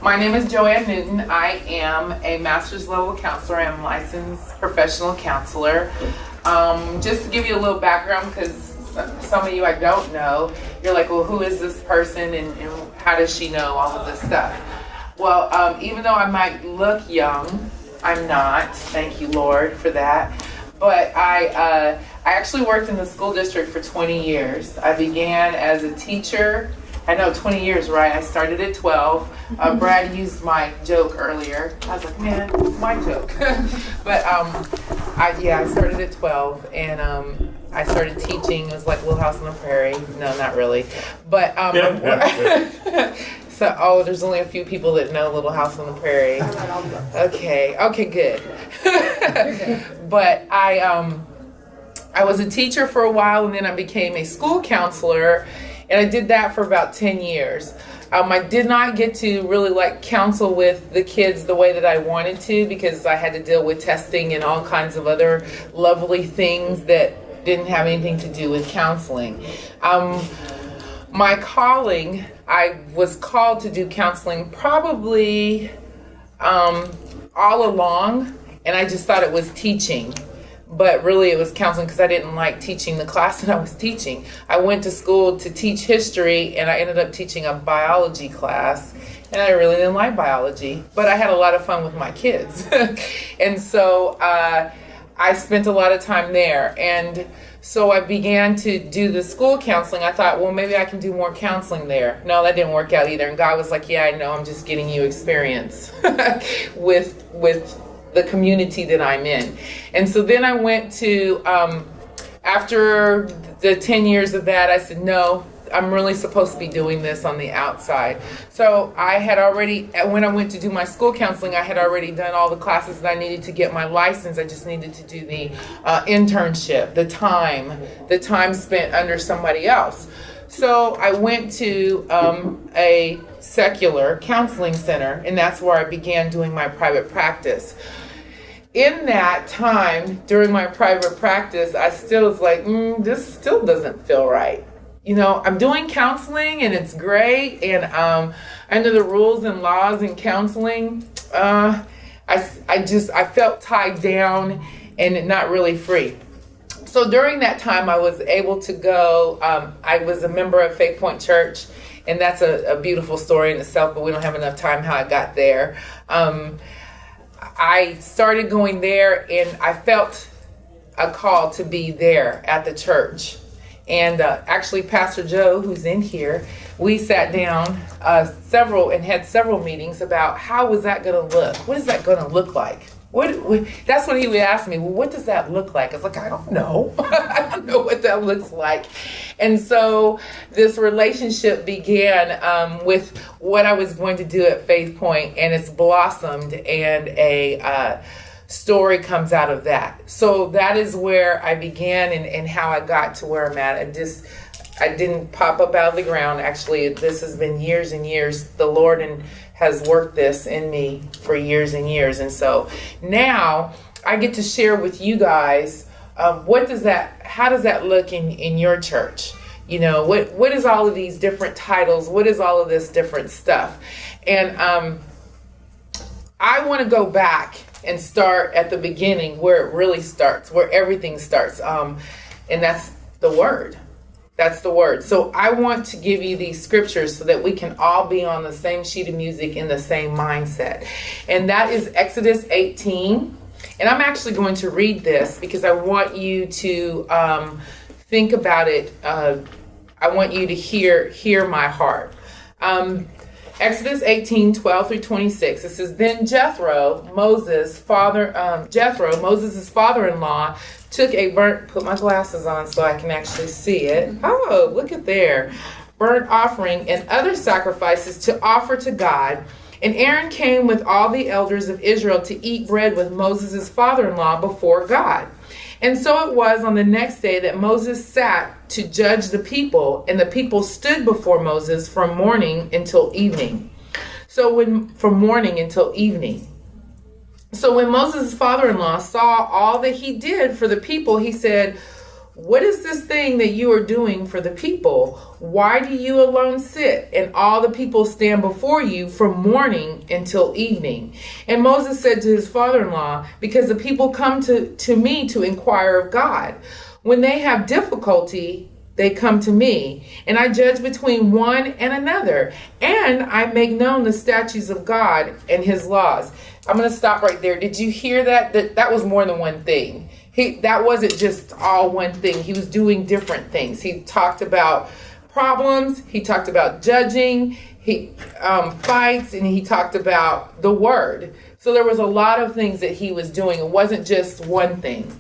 My name is Joanne Newton. I am a master's level counselor. I'm a licensed professional counselor. Just to give you a little background, because some of you I don't know, you're like, well, who is this person and how does she know all of this stuff? Well, even though I might look young, I'm not. Thank you, Lord, for that. But I actually worked in the school district for 20 years. I began as a teacher. I know, 20 years, right? I started at 12. Brad used my joke earlier. I was like, man, it's my joke. But I started at 12, and I started teaching. It was like Little House on the Prairie. No, not really. But so, there's only a few people that know Little House on the Prairie. Okay, good. But I was a teacher for a while, and then I became a school counselor. And I did that for about 10 years. I did not get to really counsel with the kids the way that I wanted to, because I had to deal with testing and all kinds of other lovely things that didn't have anything to do with counseling. My calling, I was called to do counseling probably all along, and I just thought it was teaching. But really it was counseling, because I didn't like teaching the class that I was teaching. I went to school to teach history, and I ended up teaching a biology class, and I really didn't like biology, but I had a lot of fun with my kids. And so I spent a lot of time there. And so I began to do the school counseling. I thought, well, maybe I can do more counseling there. No, that didn't work out either. And God was like, yeah, I know, I'm just getting you experience with the community that I'm in. And so then I went to, after the 10 years of that, I said, no, I'm really supposed to be doing this on the outside. So I had already, when I went to do my school counseling, I had already done all the classes that I needed to get my license. I just needed to do the internship, the time spent under somebody else. So I went to a secular counseling center, and that's where I began doing my private practice. In that time, during my private practice, I still was like, this still doesn't feel right. You know, I'm doing counseling and it's great, and under the rules and laws in counseling, I felt tied down and not really free. So during that time, I was able to go, I was a member of Faith Point Church, and that's a beautiful story in itself, but we don't have enough time how I got there. I started going there, and I felt a call to be there at the church. And actually, Pastor Joe, who's in here, we sat down had several meetings about how was that going to look? What is that going to look like? That's what he would ask me. Well, what does that look like? I was like, I don't know. I don't know what that looks like. And so this relationship began with what I was going to do at Faith Point, and it's blossomed, and a story comes out of that. So that is where I began and how I got to where I'm at. I didn't pop up out of the ground. Actually, this has been years and years. The Lord has worked this in me for years and years. And so now I get to share with you guys, how does that look in your church? You know, what is all of these different titles? What is all of this different stuff? And I want to go back and start at the beginning, where it really starts, where everything starts. And that's the Word. That's the Word. So I want to give you these scriptures so that we can all be on the same sheet of music in the same mindset. And that is Exodus 18. And I'm actually going to read this because I want you to think about it. I want you to hear my heart. Exodus 18, 12 through 26. It says, then Jethro, Moses' father-in-law, took a put my glasses on so I can actually see it. Oh, look at there. Burnt offering and other sacrifices to offer to God. And Aaron came with all the elders of Israel to eat bread with Moses' father-in-law before God. And so it was on the next day that Moses sat to judge the people, and the people stood before Moses from morning until evening. From morning until evening. So when Moses' father-in-law saw all that he did for the people, he said, what is this thing that you are doing for the people? Why do you alone sit, and all the people stand before you from morning until evening? And Moses said to his father-in-law, because the people come to me to inquire of God. When they have difficulty, they come to me, and I judge between one and another, and I make known the statutes of God and his laws. I'm going to stop right there. Did you hear that? That was more than one thing. That wasn't just all one thing. He was doing different things. He talked about problems. He talked about judging. He fights, and he talked about the word. So there was a lot of things that he was doing. It wasn't just one thing.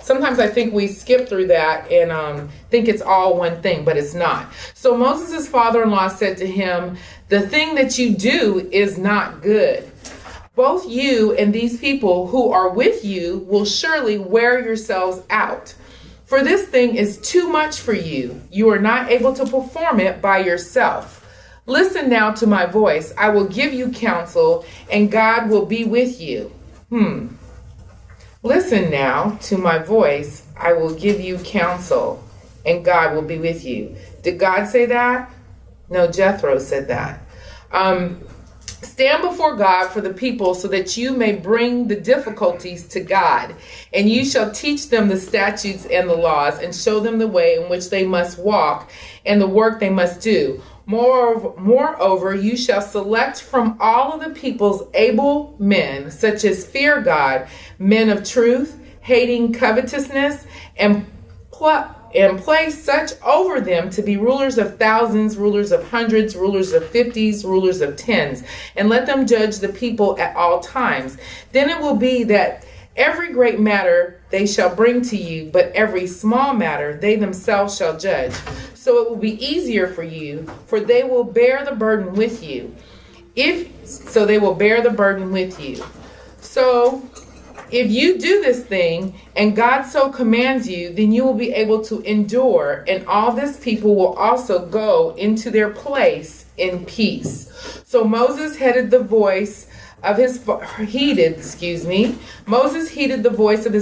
Sometimes I think we skip through that and think it's all one thing, but it's not. So Moses' father-in-law said to him, the thing that you do is not good. Both you and these people who are with you will surely wear yourselves out. For this thing is too much for you. You are not able to perform it by yourself. Listen now to my voice. I will give you counsel, and God will be with you. Listen now to my voice. I will give you counsel, and God will be with you. Did God say that? No, Jethro said that. Stand before God for the people so that you may bring the difficulties to God, and you shall teach them the statutes and the laws, and show them the way in which they must walk and the work they must do. Moreover, you shall select from all of the people's able men, such as fear God, men of truth, hating covetousness, and place such over them to be rulers of thousands, rulers of hundreds, rulers of 50s, rulers of 10s, and let them judge the people at all times. Then it will be that every great matter they shall bring to you, but every small matter they themselves shall judge. So it will be easier for you, for they will bear the burden with you. They will bear the burden with you. So if you do this thing, and God so commands you, then you will be able to endure, and all this people will also go into their place in peace. So Moses heeded the voice of his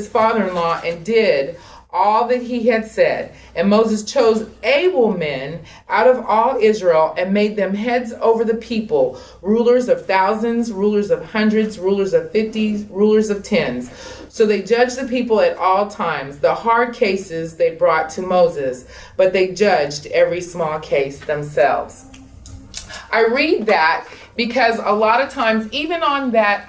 father-in-law and did all that he had said. And Moses chose able men out of all Israel and made them heads over the people, rulers of thousands, rulers of hundreds, rulers of 50s, rulers of 10s. So they judged the people at all times. The hard cases they brought to Moses, but they judged every small case themselves. I read that because a lot of times, even on that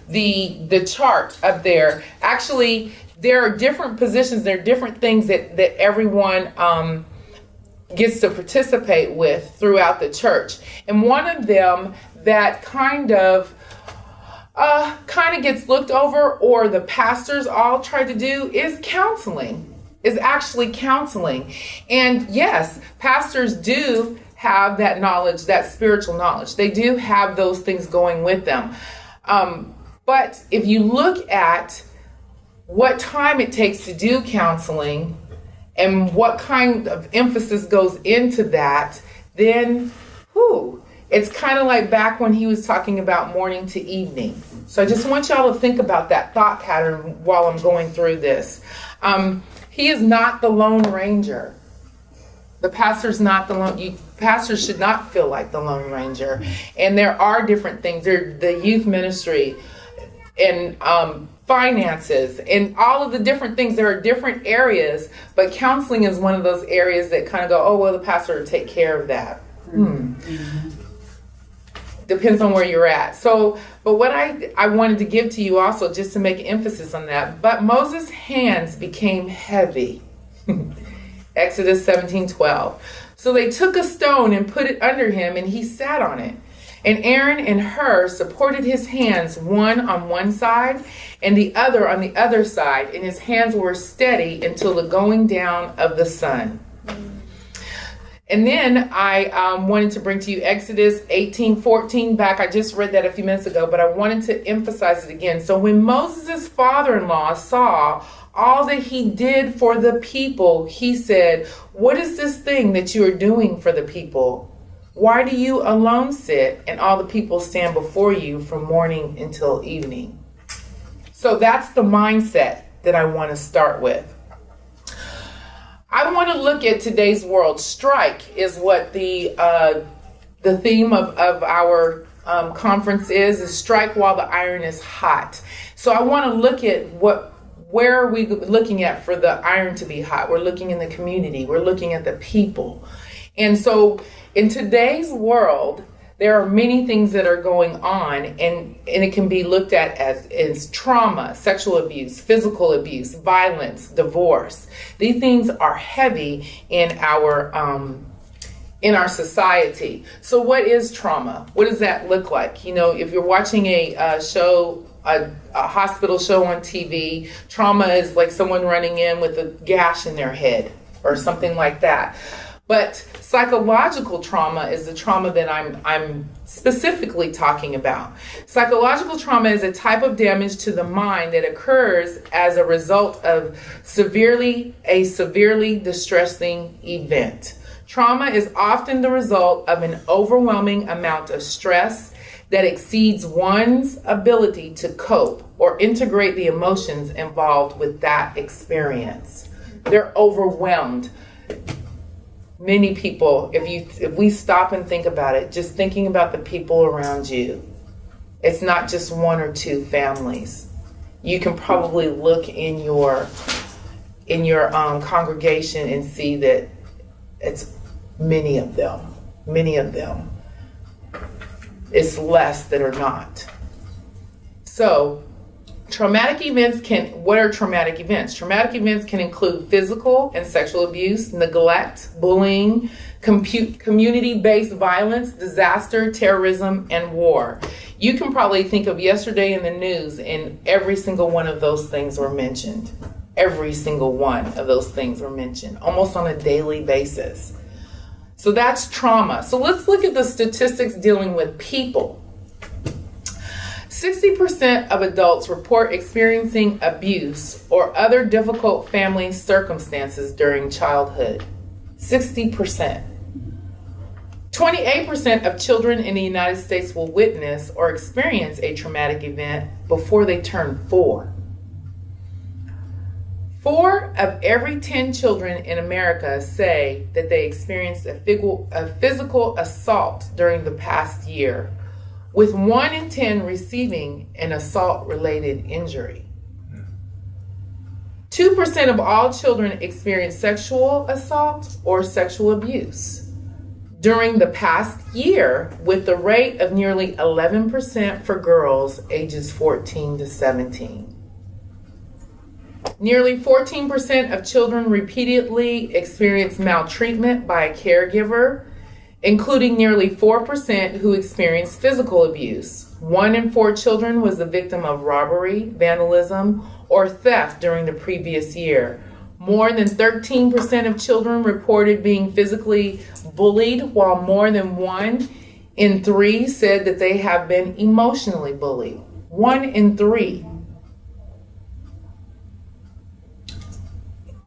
the chart up there, actually there are different positions, there are different things that everyone gets to participate with throughout the church. And one of them that kind of gets looked over, or the pastors all try to do, is counseling, is actually counseling. And yes, pastors do have that knowledge, that spiritual knowledge. They do have those things going with them. But if you look at what time it takes to do counseling and what kind of emphasis goes into that, then it's kind of like back when he was talking about morning to evening. So I just want y'all to think about that thought pattern while I'm going through this. He is not the Lone Ranger. The pastor's not the lone. Pastors should not feel like the Lone Ranger. And there are different things. There's the youth ministry and finances and all of the different things. There are different areas, but counseling is one of those areas that kind of go, oh, well, the pastor will take care of that. Depends on where you're at. So, but what I wanted to give to you also, just to make emphasis on that, but Moses' hands became heavy. Exodus 17:12. So they took a stone and put it under him, and he sat on it. And Aaron and Hur supported his hands, one on one side and the other on the other side, and his hands were steady until the going down of the sun. And then I wanted to bring to you Exodus 18:14 back. I just read that a few minutes ago, but I wanted to emphasize it again. So when Moses' father-in-law saw all that he did for the people, he said, what is this thing that you are doing for the people? Why do you alone sit and all the people stand before you from morning until evening? So that's the mindset that I want to start with. I want to look at today's world. Strike is what the theme of our conference is strike while the iron is hot. So I want to look at where are we looking at for the iron to be hot? We're looking in the community. We're looking at the people. And so in today's world, there are many things that are going on, and it can be looked at as trauma, sexual abuse, physical abuse, violence, divorce. These things are heavy in our society. So what is trauma? What does that look like? You know, if you're watching a show, a hospital show on TV, trauma is like someone running in with a gash in their head or something like that. But psychological trauma is the trauma that I'm specifically talking about. Psychological trauma is a type of damage to the mind that occurs as a result of severely distressing event. Trauma is often the result of an overwhelming amount of stress that exceeds one's ability to cope or integrate the emotions involved with that experience. They're overwhelmed. Many people, if we stop and think about it, just thinking about the people around you, it's not just one or two families. You can probably look in your congregation and see that it's many of them. It's less that are not. So traumatic events what are traumatic events? Traumatic events can include physical and sexual abuse, neglect, bullying, community-based violence, disaster, terrorism, and war. You can probably think of yesterday in the news, and every single one of those things were mentioned. Every single one of those things were mentioned, almost on a daily basis. So that's trauma. So let's look at the statistics dealing with people. 60% of adults report experiencing abuse or other difficult family circumstances during childhood. 60%. 28% of children in the United States will witness or experience a traumatic event before they turn 4. 4 of every 10 children in America say that they experienced a physical assault during the past year, with 1 in 10 receiving an assault-related injury. 2% of all children experience sexual assault or sexual abuse during the past year, with the rate of nearly 11% for girls ages 14 to 17. Nearly 14% of children repeatedly experience maltreatment by a caregiver, including nearly 4% who experienced physical abuse. 1 in 4 children was the victim of robbery, vandalism, or theft during the previous year. More than 13% of children reported being physically bullied, while more than 1 in 3 said that they have been emotionally bullied. 1 in 3.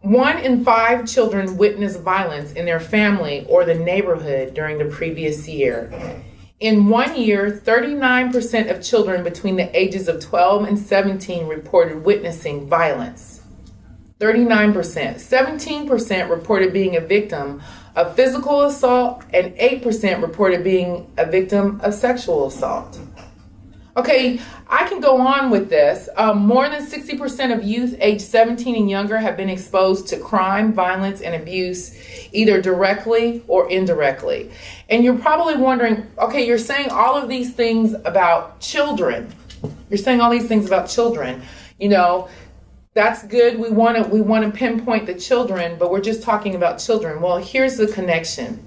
1 in 5 children witnessed violence in their family or the neighborhood during the previous year. In 1 year, 39% of children between the ages of 12 and 17 reported witnessing violence. 39%. 17% reported being a victim of physical assault, and 8% reported being a victim of sexual assault. Okay, I can go on with this. More than 60% of youth aged 17 and younger have been exposed to crime, violence, and abuse, either directly or indirectly. And you're probably wondering, okay, you're saying all of these things about children. You're saying all these things about children. You know, that's good. We want to pinpoint the children, but we're just talking about children. Well, here's the connection.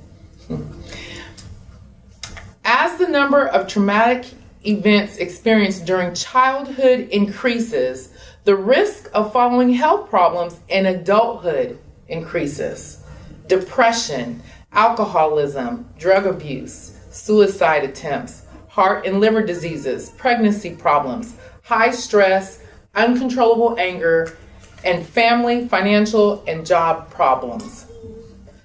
As the number of traumatic events experienced during childhood increases, the risk of following health problems in adulthood increases. Depression, alcoholism, drug abuse, suicide attempts, heart and liver diseases, pregnancy problems, high stress, uncontrollable anger, and family, financial, and job problems.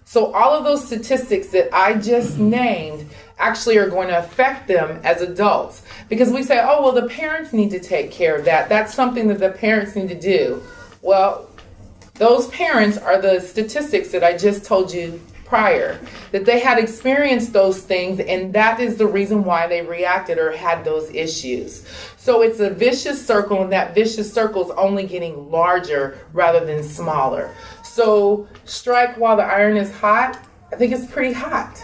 So all of those statistics that I just named actually are going to affect them as adults, because we say, oh, well, the parents need to take care of that. That's something that the parents need to do. Well, Those parents are the statistics that I just told you prior, that they had experienced those things, and that is the reason why they reacted or had those issues. So it's a vicious circle, and that vicious circle is only getting larger rather than smaller. So strike while the iron is hot. I think it's pretty hot.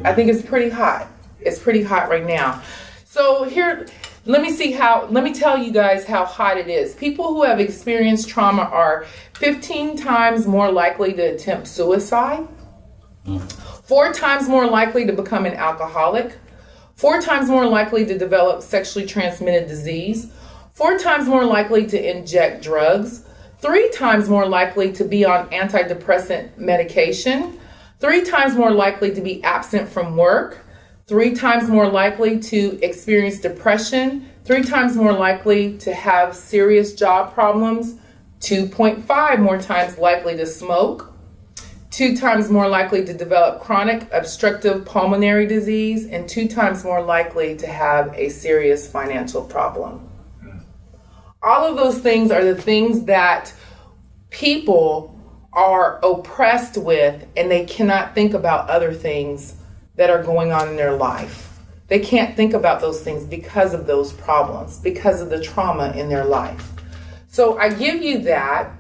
I think it's pretty hot. It's pretty hot right now. So here, let me tell you guys how hot it is. People who have experienced trauma are 15 times more likely to attempt suicide, 4 times more likely to become an alcoholic, 4 times more likely to develop sexually transmitted disease, 4 times more likely to inject drugs, 3 times more likely to be on antidepressant medication, 3 times more likely to be absent from work, 3 times more likely to experience depression, 3 times more likely to have serious job problems, 2.5 more times likely to smoke, 2 times more likely to develop chronic obstructive pulmonary disease, and 2 times more likely to have a serious financial problem. All of those things are the things that people are oppressed with, and they cannot think about other things that are going on in their life. They can't think about those things because of those problems, because of the trauma in their life. So I give you that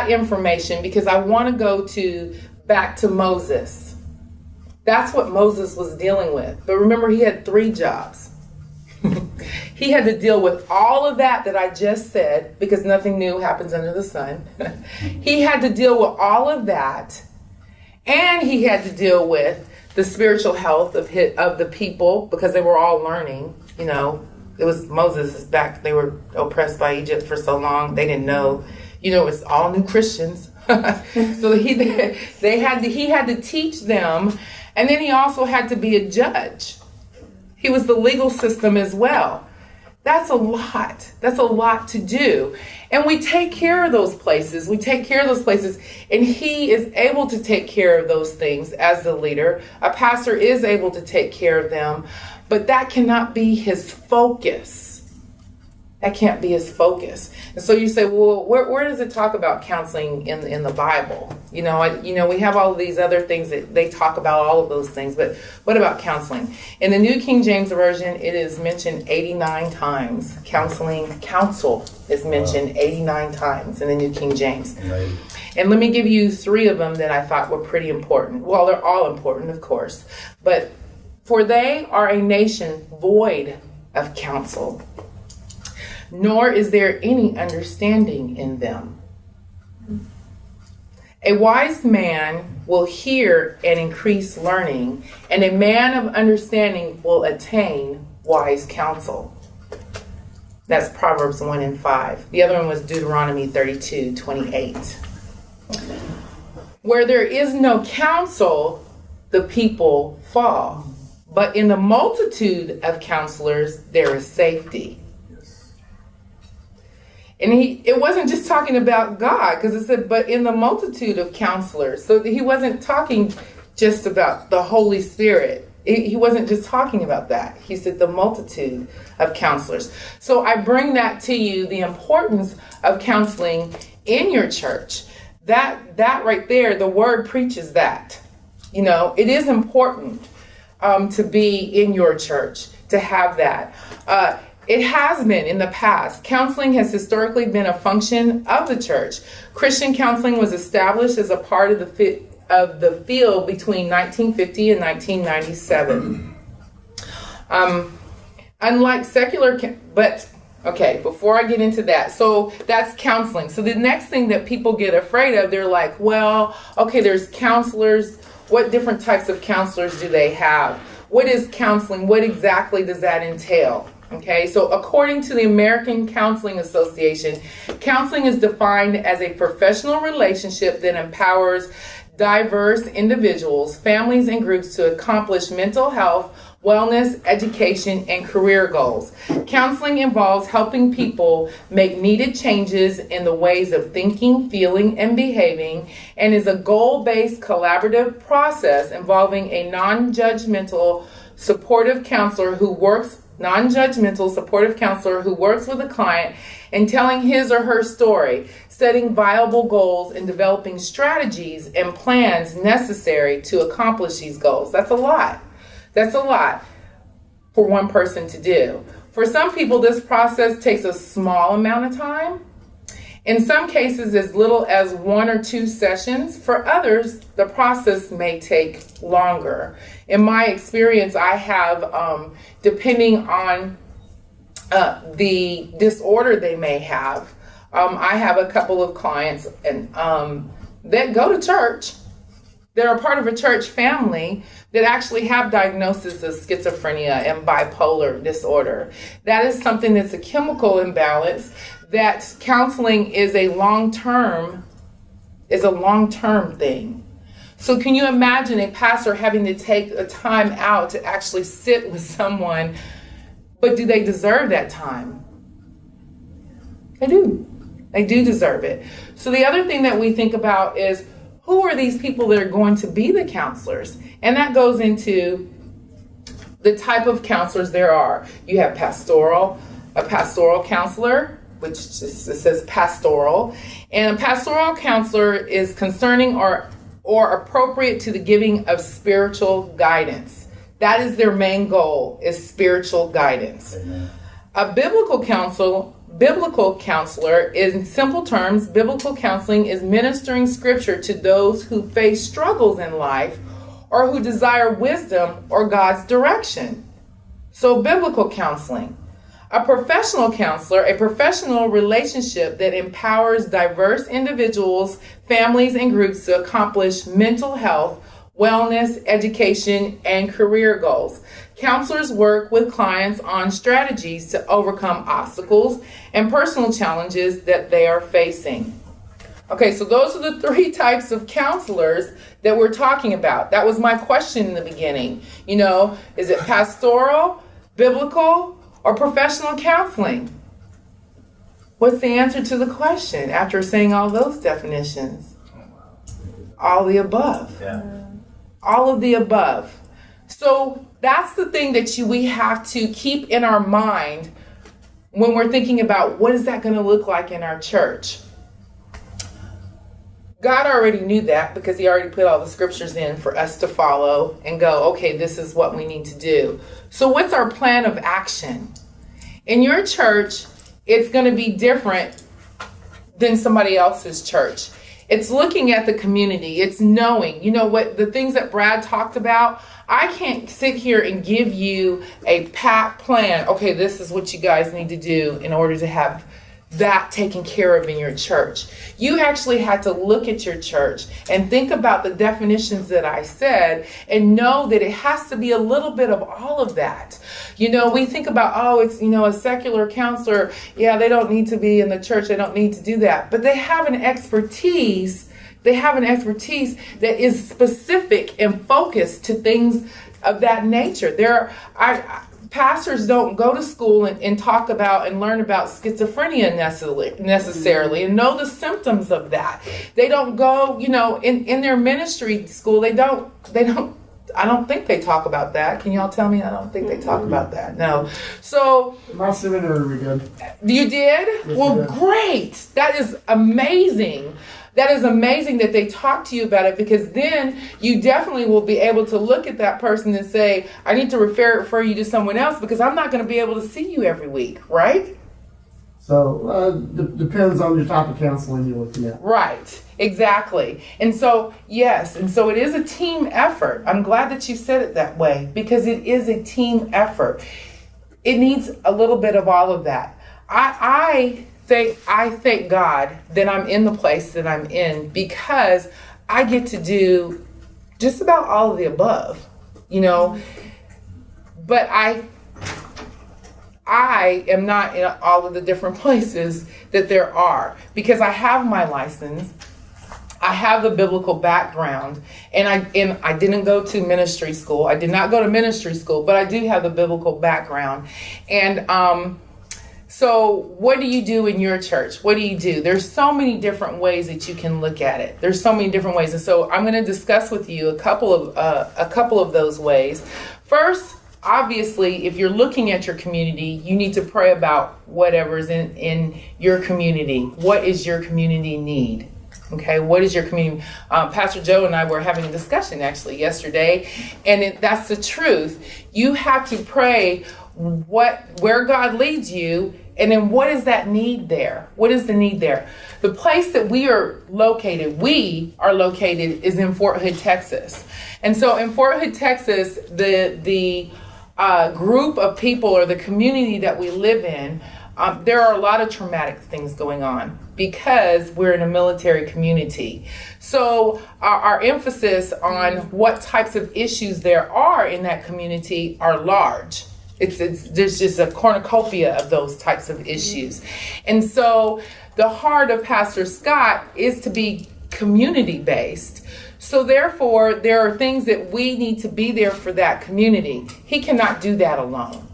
information because I want to go back to Moses. That's what Moses was dealing with. But remember, he had 3 jobs. He had to deal with all of that I just said, because nothing new happens under the sun. He had to deal with all of that, and he had to deal with the spiritual health of the people, because they were all learning. You know, it was Moses' back. They were oppressed by Egypt for so long. They didn't know. You know, it's all new Christians. So he had to teach them, and then he also had to be a judge. He was the legal system as well. That's a lot. That's a lot to do. And we take care of those places. And he is able to take care of those things as the leader. A pastor is able to take care of them, but that cannot be his focus. That can't be his focus. And so you say, well, where does it talk about counseling in the Bible? You know, we have all of these other things that they talk about, all of those things, but what about counseling? In the New King James Version, it is mentioned 89 times. Counsel is mentioned 89 times in the New King James. Right. And let me give you 3 of them that I thought were pretty important. Well, they're all important, of course. But for they are a nation void of counsel, nor is there any understanding in them. A wise man will hear and increase learning, and a man of understanding will attain wise counsel. That's Proverbs 1 and 5. The other one was Deuteronomy 32:28. Where there is no counsel, the people fall, but in the multitude of counselors there is safety. And it wasn't just talking about God, because it said, but in the multitude of counselors. So he wasn't talking just about the Holy Spirit. He wasn't just talking about that. He said the multitude of counselors. So I bring that to you, the importance of counseling in your church. That right there, the word preaches that. You know, it is important to be in your church, to have that. It has been in the past. Counseling has historically been a function of the church. Christian counseling was established as a part of the field between 1950 and 1997. Unlike secular, before I get into that, so that's counseling. So the next thing that people get afraid of, they're like, well, okay, there's counselors. What different types of counselors do they have? What is counseling? What exactly does that entail? Okay, so according to the American Counseling Association, counseling is defined as a professional relationship that empowers diverse individuals, families, and groups to accomplish mental health, wellness, education, and career goals. Counseling involves helping people make needed changes in the ways of thinking, feeling, and behaving, and is a goal-based collaborative process involving a non-judgmental, supportive counselor who works non-judgmental, supportive counselor who works with a client in telling his or her story, setting viable goals, and developing strategies and plans necessary to accomplish these goals. That's a lot. That's a lot for one person to do. For some people, this process takes a small amount of time. In some cases, as little as 1 or 2 sessions. For others, the process may take longer. In my experience, I have, depending on the disorder they may have, I have a couple of clients and that go to church. They're a part of a church family that actually have diagnosis of schizophrenia and bipolar disorder. That is something that's a chemical imbalance that counseling is a long-term thing. So can you imagine a pastor having to take a time out to actually sit with someone, but do they deserve that time? They do. They do deserve it. So the other thing that we think about is, who are these people that are going to be the counselors? And that goes into the type of counselors there are. You have a pastoral counselor, which just says pastoral. And a pastoral counselor is concerning or appropriate to the giving of spiritual guidance. That is their main goal, is spiritual guidance. Amen. A biblical counselor, in simple terms, biblical counseling is ministering scripture to those who face struggles in life or who desire wisdom or God's direction. So biblical counseling. A professional counselor, a professional relationship that empowers diverse individuals, families, and groups to accomplish mental health, wellness, education, and career goals. Counselors work with clients on strategies to overcome obstacles and personal challenges that they are facing. Okay, so those are the 3 types of counselors that we're talking about. That was my question in the beginning. You know, is it pastoral, biblical, or professional counseling? What's the answer to the question after saying all those definitions? All the above. Yeah. All of the above. So that's the thing that we have to keep in our mind when we're thinking about what is that going to look like in our church. God already knew that because he already put all the scriptures in for us to follow and go, okay, this is what we need to do. So what's our plan of action? In your church, it's going to be different than somebody else's church. It's looking at the community. It's knowing, you know what, the things that Brad talked about. I can't sit here and give you a pat plan. Okay, this is what you guys need to do in order to have that taken care of in your church. You actually had to look at your church and think about the definitions that I said and know that it has to be a little bit of all of that. You know, we think about, oh, it's, you know, a secular counselor. Yeah, they don't need to be in the church. They don't need to do that. But they have an expertise. They have an expertise that is specific and focused to things of that nature. Pastors don't go to school and talk about and learn about schizophrenia necessarily and know the symptoms of that. They don't go, you know, in their ministry school, I don't think they talk about that. Can y'all tell me? I don't think they talk about that. No. So. My seminary we did. You did? Yes, well, great. That is amazing. That is amazing that they talk to you about it, because then you definitely will be able to look at that person and say, I need to refer you to someone else because I'm not going to be able to see you every week, right? So depends on your type of counseling you're looking at. Right, exactly. And so, yes, and so it is a team effort. I'm glad that you said it that way, because it is a team effort. It needs a little bit of all of that. I thank God that I'm in the place that I'm in, because I get to do just about all of the above, you know. But I am not in all of the different places that there are, because I have my license. I have the biblical background, and I didn't go to ministry school. I did not go to ministry school, but I do have the biblical background. And so what do you do in your church? What do you do? There's so many different ways that you can look at it. There's so many different ways. And so I'm going to discuss with you a couple of those ways. First, obviously, if you're looking at your community, you need to pray about whatever's in your community. What is your community need? Okay, what is your community? Pastor Joe and I were having a discussion actually yesterday, and that's the truth. You have to pray where God leads you, and then what is that need there? What is the need there? The place that we are located is in Fort Hood, Texas. And so in Fort Hood, Texas, the group of people or the community that we live in, there are a lot of traumatic things going on because we're in a military community. So our emphasis on what types of issues there are in that community are large. There's just a cornucopia of those types of issues. And so the heart of Pastor Scott is to be community-based. So therefore, there are things that we need to be there for that community. He cannot do that alone.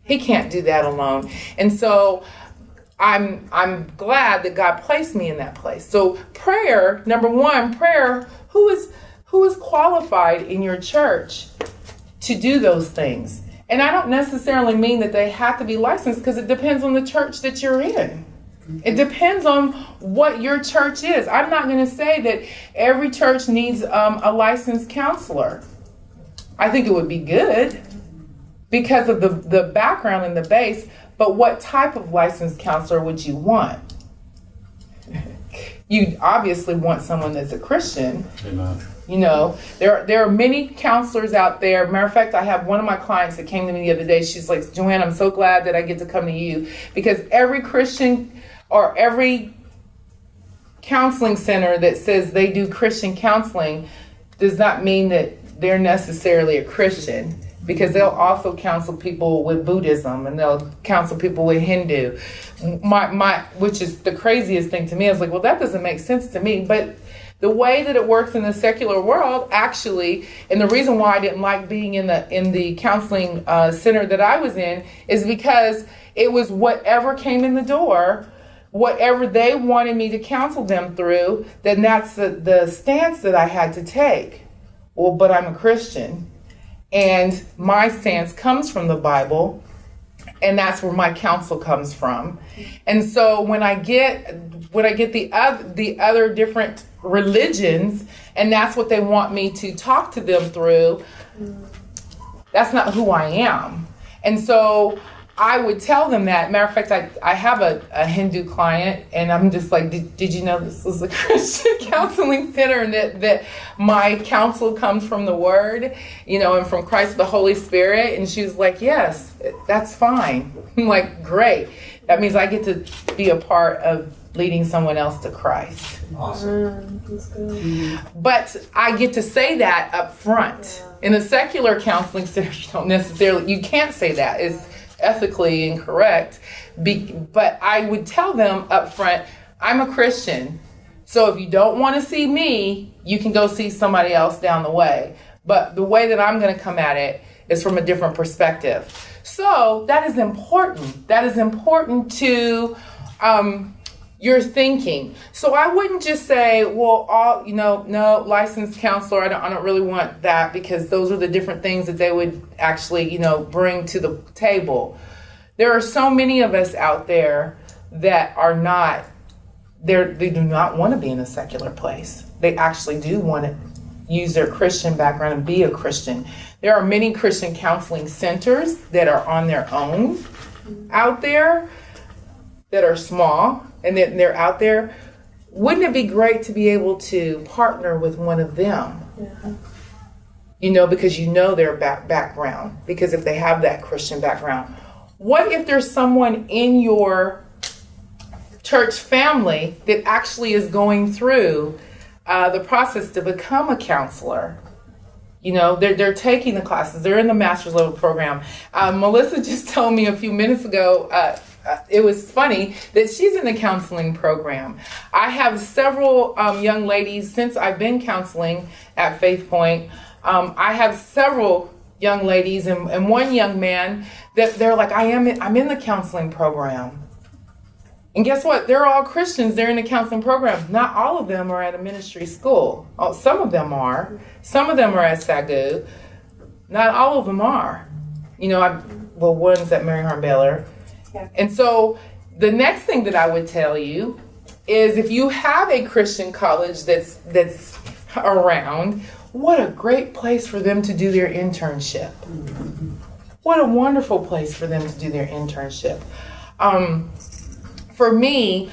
He can't do that alone. And so I'm glad that God placed me in that place. So prayer, number one, who is qualified in your church to do those things? And I don't necessarily mean that they have to be licensed, because it depends on the church that you're in. It depends on what your church is. I'm not going to say that every church needs a licensed counselor. I think it would be good because of the background and the base, but what type of licensed counselor would you want? You obviously want someone that's a Christian. Amen. You know, there are many counselors out there. Matter of fact, I have one of my clients that came to me the other day. She's like, Joanne, I'm so glad that I get to come to you, because every Christian or every counseling center that says they do Christian counseling does not mean that they're necessarily a Christian, because they'll also counsel people with Buddhism and they'll counsel people with Hindu. Which is the craziest thing to me. I was like, well, that doesn't make sense to me. But the way that it works in the secular world, actually, and the reason why I didn't like being in the counseling center that I was in is because it was whatever came in the door, whatever they wanted me to counsel them through, then that's the stance that I had to take. Well, but I'm a Christian, and my stance comes from the Bible, and that's where my counsel comes from. And so when I get the other different religions, and that's what they want me to talk to them through, that's not who I am. And so I would tell them that. Matter of fact, I have a Hindu client, and I'm just like, did you know this was a Christian counseling center, and that my counsel comes from the Word, and from Christ, the Holy Spirit? And she was like, yes, that's fine. I'm like, great. That means I get to be a part of leading someone else to Christ. Awesome. That's good. But I get to say that up front. In a secular counseling center, you can't say that. It's ethically incorrect. But I would tell them up front, I'm a Christian. So if you don't want to see me, you can go see somebody else down the way. But the way that I'm going to come at it is from a different perspective. So that is important. That is important to your thinking. So I wouldn't just say, well, no, licensed counselor, I don't really want that, because those are the different things that they would actually, bring to the table. There are so many of us out there that are not, they do not want to be in a secular place. They actually do want to use their Christian background and be a Christian. There are many Christian counseling centers that are on their own out there, that are small, and they're out there. Wouldn't it be great to be able to partner with one of them? Yeah. Because their background. Because if they have that Christian background. What if there's someone in your church family that actually is going through the process to become a counselor? They're taking the classes. They're in the master's level program. Melissa just told me a few minutes ago, it was funny that she's in the counseling program. I have several young ladies, since I've been counseling at Faith Point, I have several young ladies and one young man that they're like, I'm in the counseling program. And guess what? They're all Christians. They're in the counseling program. Not all of them are at a ministry school. Some of them are. Some of them are at SAGU. Not all of them are. one's at Mary Harm Baylor. Yeah. And so the next thing that I would tell you is if you have a Christian college that's around, what a great place for them to do their internship. What a wonderful place for them to do their internship. For me,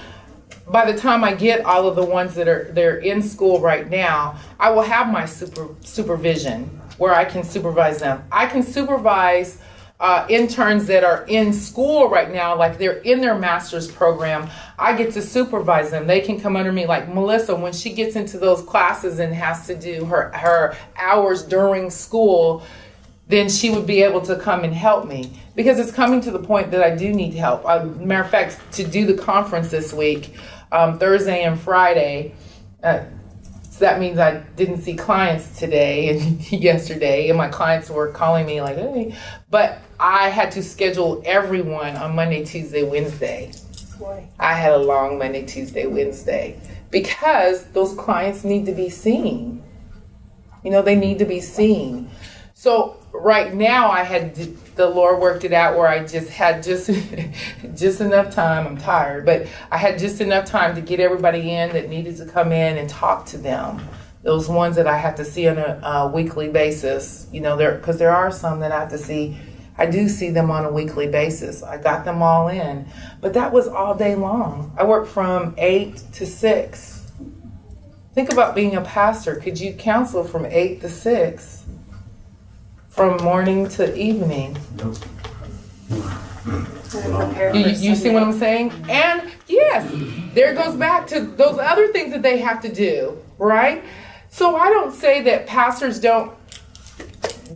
by the time I get all of the ones they're in school right now, I will have my supervision where I can supervise them. I can supervise interns that are in school right now, like they're in their master's program. I get to supervise them. They can come under me, like Melissa, when she gets into those classes and has to do her hours during school, then she would be able to come and help me, because it's coming to the point that I do need help. Matter of fact, to do the conference this week, Thursday and Friday, so that means I didn't see clients today and yesterday, and my clients were calling me like, hey, but I had to schedule everyone on Monday, Tuesday, Wednesday. Boy. I had a long Monday, Tuesday, Wednesday, because those clients need to be seen. They need to be seen. So right now the Lord worked it out where I just had just enough time. I'm tired, but I had just enough time to get everybody in that needed to come in and talk to them. Those ones that I have to see on a weekly basis, because there are some that I have to see. I do see them on a weekly basis. I got them all in, but that was all day long. I worked from 8 to 6. Think about being a pastor. Could you counsel from 8 to 6? From morning to evening. And prepare for You see what I'm Sunday. saying? And yes, there goes back to those other things that they have to do, right? So I don't say that pastors don't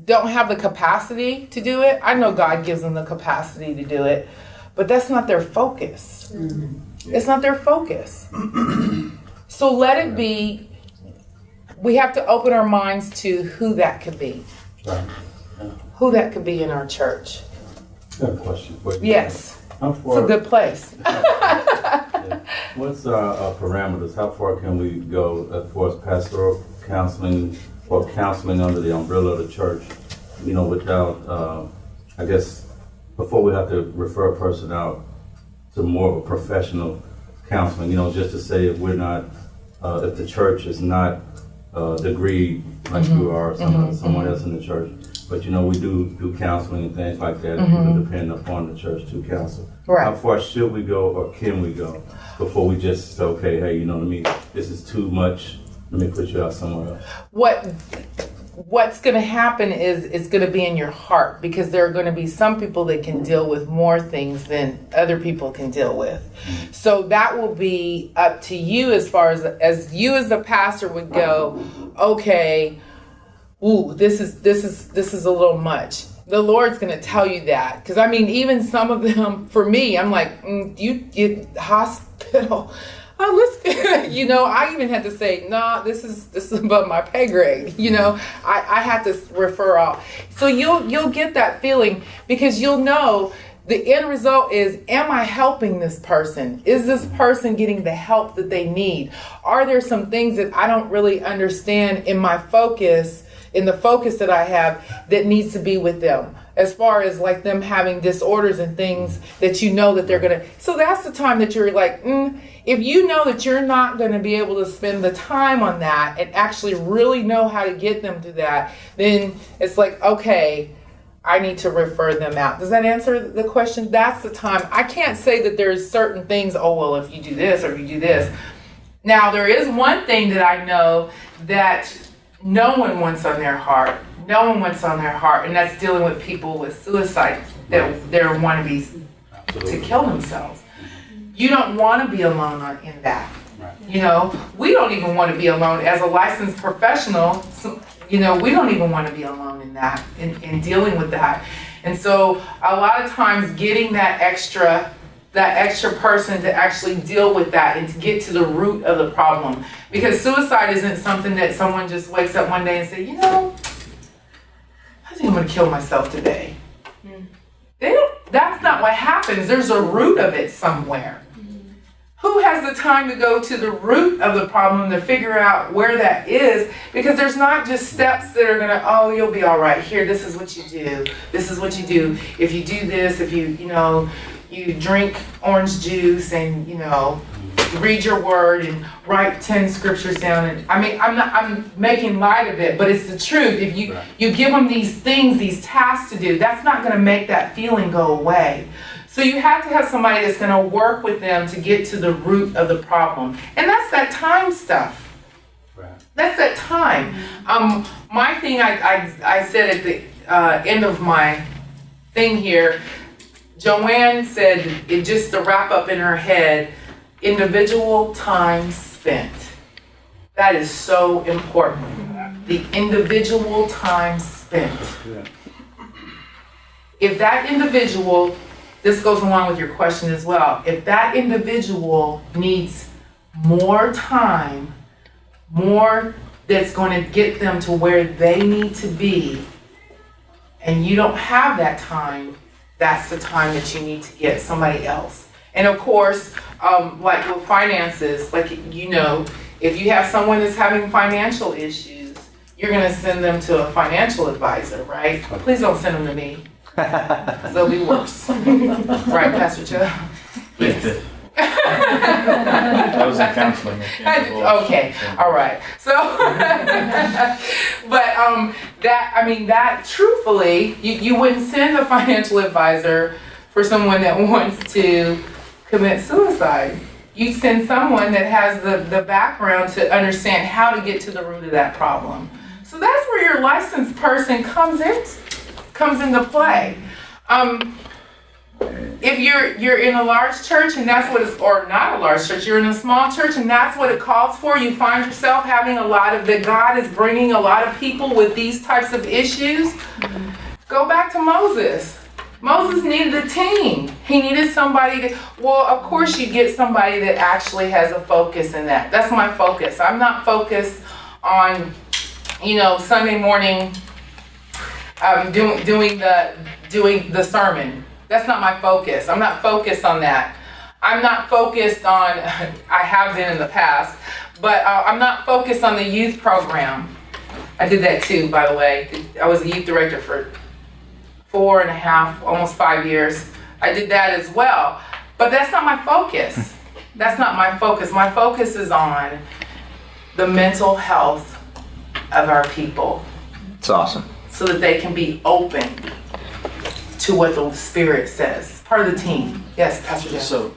have the capacity to do it. I know God gives them the capacity to do it, but that's not their focus. It's not their focus. So let it be. We have to open our minds to who that could be. Right. Who that could be in our church. I have a question for you. Yes, How it's a far? good place. What's our parameters? How far can we go as far as pastoral counseling or counseling under the umbrella of the church? Without, I guess, before we have to refer a person out to more of a professional counseling. Just to say if we're not, if the church is not degreed like you are, or someone else in the church. But we do counseling and things like that. People depend upon the church to counsel. Right. How far should we go, or can we go, before we just say, okay, hey, you know what I mean? This is too much. Let me put you out somewhere else. What's going to happen is it's going to be in your heart, because there are going to be some people that can deal with more things than other people can deal with. So that will be up to you as far as you as the pastor would go, okay, ooh, this is a little much. The Lord's going to tell you that. Because even some of them, for me, I'm like, you get hospital. Oh, let's, I even had to say, nah, this is above my pay grade. I had to refer off. So you'll get that feeling, because you'll know the end result is, am I helping this person? Is this person getting the help that they need? Are there some things that I don't really understand in my focus, in the focus that I have, that needs to be with them? As far as like them having disorders and things that that they're going to. So that's the time that you're like, if you know that you're not going to be able to spend the time on that and actually really know how to get them to that, then it's like, okay, I need to refer them out. Does that answer the question? That's the time. I can't say that there's certain things, oh, well, if you do this or you do this. Now, there is one thing that I know that no one wants on their heart. No one wants on their heart, and that's dealing with people with suicide that they want to be to kill themselves. You don't want to be alone in that. We don't even want to be alone as a licensed professional. So, we don't even want to be alone in that, in dealing with that. And so a lot of times getting that extra person to actually deal with that and to get to the root of the problem. Because suicide isn't something that someone just wakes up one day and say, I think I'm going to kill myself today. That's not what happens. There's a root of it somewhere. Who has the time to go to the root of the problem to figure out where that is? Because there's not just steps that are gonna, oh, you'll be all right. Here, this is what you do. This is what you do. If you do this, if you drink orange juice and, read your word and write 10 scriptures down. And I mean, I'm making light of it, but it's the truth. If you give them these things, these tasks to do, that's not gonna make that feeling go away. So you have to have somebody that's gonna work with them to get to the root of the problem. And that's that time stuff. Right. That's that time. My thing, I said at the end of my thing here, Joanne said, it just to wrap up in her head, individual time spent. That is so important. The individual time spent. Yeah. If that individual, this goes along with your question as well, if that individual needs more time, more that's going to get them to where they need to be, and you don't have that time, that's the time that you need to get somebody else. And of course, like with finances, if you have someone that's having financial issues, you're gonna send them to a financial advisor, right? Please don't send them to me, 'cause they'll be worse. Right, Pastor Joe? Yes. I was in counseling. Okay, all right. So, but that truthfully, you wouldn't send a financial advisor for someone that wants to commit suicide. You send someone that has the background to understand how to get to the root of that problem. So that's where your licensed person comes into play. If you're in a large church and that's what it's, or not a large church, you're in a small church and that's what it calls for, you find yourself having that God is bringing a lot of people with these types of issues, go back to Moses. Moses needed a team. He needed somebody of course you get somebody that actually has a focus in that. That's my focus. I'm not focused on, Sunday morning doing the sermon. That's not my focus. I'm not focused on that. I'm not focused on, I have been in the past, but I'm not focused on the youth program. I did that too, by the way. I was a youth director for 4.5, almost 5 years. I did that as well. But that's not my focus. That's not my focus. My focus is on the mental health of our people. It's awesome. So that they can be open to what the Spirit says. Part of the team. Yes, Pastor Jeff. So